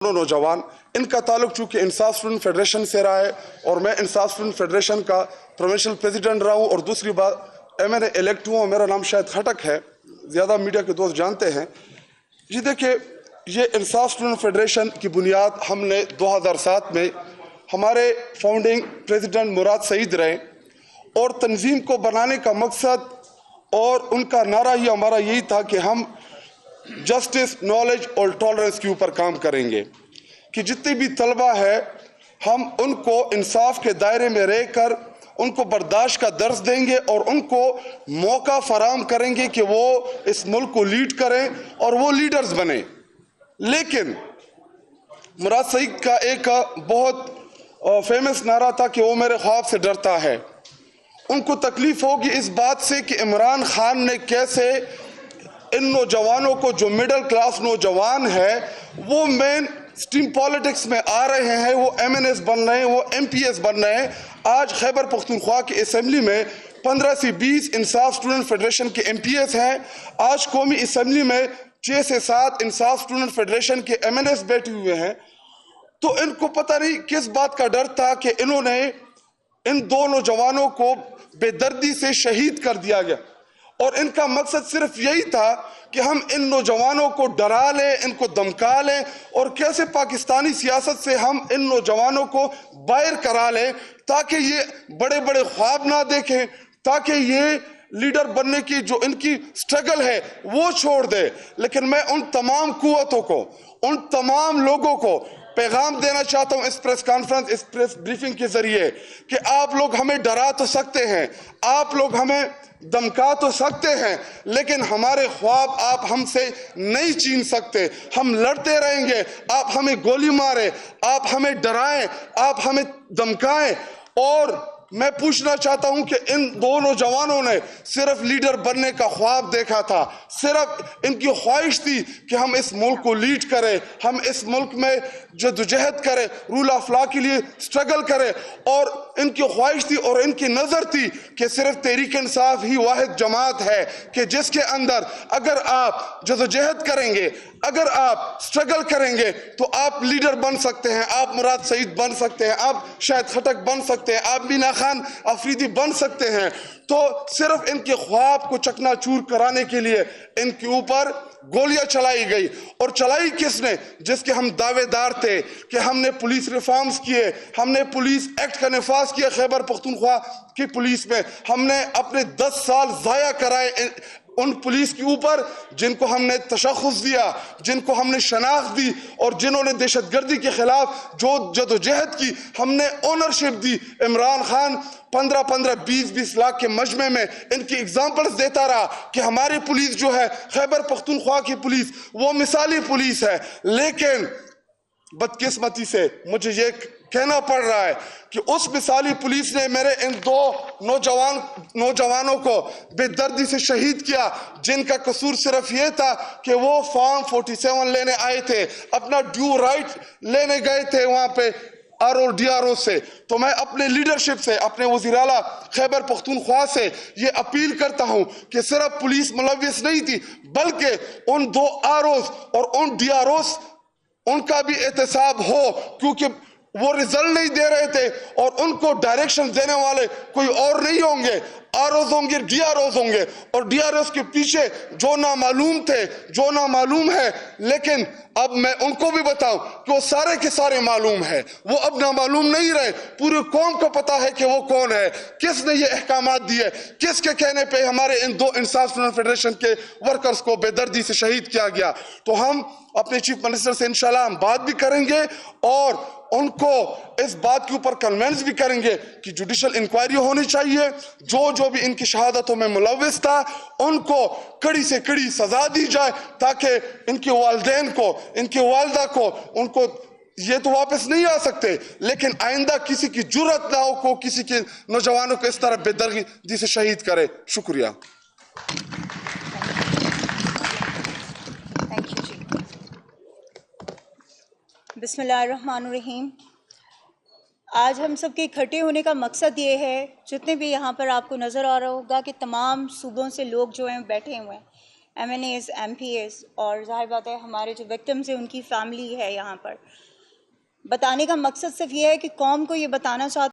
नौजवान, इनका ताल्लुक चूँकि इंसाफ स्टूडेंट फेडरेशन से रहा है और मैं इंसाफ स्टूडेंट फेडरेशन का प्रोविंशियल प्रेसिडेंट रहा हूँ, और दूसरी बात MNA इलेक्ट हुआ, मेरा नाम शायद खटक है, ज़्यादा मीडिया के दोस्त जानते हैं। जी देखिए, ये इंसाफ स्टूडेंट फेडरेशन की बुनियाद हमने 2007 में हमारे फाउंडिंग प्रेसिडेंट मुराद सईद रहे, और तंजीम को बनाने का मकसद और उनका नारा ही हमारा यही था कि हम जस्टिस, नॉलेज और टॉलरेंस के ऊपर काम करेंगे, कि जितने भी तलबा है हम उनको इंसाफ के दायरे में रहकर उनको बर्दाश्त का दर्स देंगे और उनको मौका फराहम करेंगे कि वो इस मुल्क को लीड करें और वो लीडर्स बने। लेकिन मुराद सईद का एक बहुत फेमस नारा था कि वो मेरे ख्वाब से डरता है। उनको तकलीफ होगी इस बात से कि इमरान खान ने कैसे इन नौजवानों को, जो मिडिल क्लास नौजवान है, वो मेन स्ट्रीम पॉलिटिक्स में आ रहे हैं, वो MNS बन रहे हैं, वो MPS बन रहे हैं। आज खैबर पख्तूनख्वा की असेंबली में 15 से 20 इंसाफ स्टूडेंट फेडरेशन के MPS हैं। आज कौमी असेंबली में 6 से 7 इंसाफ स्टूडेंट फेडरेशन के MNS बैठे हुए हैं। तो इनको पता नहीं किस बात का डर था कि इन्होंने इन दो नौजवानों को बेदर्दी से शहीद कर दिया गया, और इनका मकसद सिर्फ यही था कि हम इन नौजवानों को डरा लें, इनको धमका लें, और कैसे पाकिस्तानी सियासत से हम इन नौजवानों को बाहर करा लें ताकि ये बड़े बड़े ख्वाब ना देखें, ताकि ये लीडर बनने की जो इनकी स्ट्रगल है वो छोड़ दे। लेकिन मैं उन तमाम कुव्वतों को, उन तमाम लोगों को पैगाम देना चाहता हूं इस प्रेस कॉन्फ्रेंस, इस प्रेस ब्रीफिंग के जरिए, कि आप लोग हमें डरा तो सकते हैं, आप लोग हमें धमका तो सकते हैं, लेकिन हमारे ख्वाब आप हमसे नहीं छीन सकते। हम लड़ते रहेंगे, आप हमें गोली मारें, आप हमें डराएं, आप हमें धमकाएं। और मैं पूछना चाहता हूं कि इन दो नौजवानों ने सिर्फ लीडर बनने का ख्वाब देखा था, सिर्फ इनकी ख्वाहिश थी कि हम इस मुल्क को लीड करें, हम इस मुल्क में जद्दोजहद करें, रूल ऑफ लॉ के लिए स्ट्रगल करें, और इनकी ख्वाहिश थी और इनकी नज़र थी कि सिर्फ तहरीक इंसाफ ही वाहिद जमात है कि जिसके अंदर अगर आप जद्दोजहद करेंगे, अगर आप स्ट्रगल करेंगे तो आप लीडर बन सकते हैं, आप मुराद सईद बन सकते हैं, आप शायद खटक बन सकते हैं, आप बीना खान अफरीदी बन सकते हैं। तो सिर्फ इनके ख्वाब को चकनाचूर कराने के लिए इनके ऊपर गोलियां चलाई गई, और चलाई किसने? जिसके हम दावेदार थे कि हमने पुलिस रिफॉर्म्स किए, हमने पुलिस एक्ट का नफाज किया खैबर पख्तूनख्वा की पुलिस में, हमने अपने 10 साल ज़ाया कराए उन पुलिस के ऊपर जिनको हमने तशख़्ख़ुस दिया, जिनको हमने शनाख्त दी, और जिन्होंने दहशतगर्दी के खिलाफ जो जदोजहद की, हमने ओनरशिप दी। इमरान खान 15-15, 20-20 लाख के मजमे में इनकी एग्जाम्पल्स देता रहा कि हमारी पुलिस जो है, खैबर पख्तूनख्वा की पुलिस, वो मिसाली पुलिस है। लेकिन बदकिस्मती से मुझे ये कहना पड़ रहा है कि उस मिसाली पुलिस ने मेरे इन दो नौजवानों को बेदर्दी से शहीद किया, जिनका कसूर सिर्फ ये था कि वो फॉर्म 47 लेने आए थे, अपना ड्यू राइट लेने गए थे वहां पे RO-DRO से। तो मैं अपने लीडरशिप से, अपने वज़ीर आला खैबर पख्तूनख्वा से ये अपील करता हूं कि सिर्फ पुलिस मुलव्विस नहीं थी, बल्कि उन 2 ROs और उन DROs उनका भी एहतसाब हो, क्योंकि वो रिजल्ट नहीं दे रहे थे और उनको डायरेक्शन देने वाले कोई और नहीं होंगे, ROs होंगे, DROs होंगे, और DROs के पीछे जो नामालूम थे, जो नामालूम है। लेकिन अब मैं उनको भी बताऊं कि वो सारे के सारे मालूम है, वो अब नामालूम नहीं रहे। पूरी कौम को पता है कि वो कौन है, किसने ये अहकामात दिए, किसके कहने पे हमारे इन दो इंसाफ स्टूडेंट फेडरेशन के वर्कर्स को बेदर्दी से शहीद किया गया। तो हम अपने चीफ मिनिस्टर से इंशाल्लाह हम बात भी करेंगे और उनको इस बात के ऊपर कन्विंस भी करेंगे कि जुडिशल इंक्वायरी होनी चाहिए, जो भी इनकी शहादतों में मुलव्विस था उनको कड़ी से कड़ी सजा दी जाए, ताकि इनके वालिदैन को, इनके वालिदा को, उनको ये तो वापस नहीं आ सकते, लेकिन आइंदा किसी की जुर्रत ना हो को किसी के नौजवानों को इस तरह बेदर्दी से शहीद करे। शुक्रिया। बिस्मिल्लाहिर्रहमानुर्रहीम। आज हम सब के इकट्ठे होने का मकसद ये है, जितने भी यहाँ पर आपको नज़र आ रहा होगा कि तमाम सूबों से लोग जो हैं बैठे हुए हैं, MNAs, MPs اور ظاہر بات ہے ہمارے جو وکٹمز ہیں ان کی فیملی ہے یہاں پر. بتانے کا مقصد صرف یہ ہے کہ قوم کو یہ بتانا چاہتا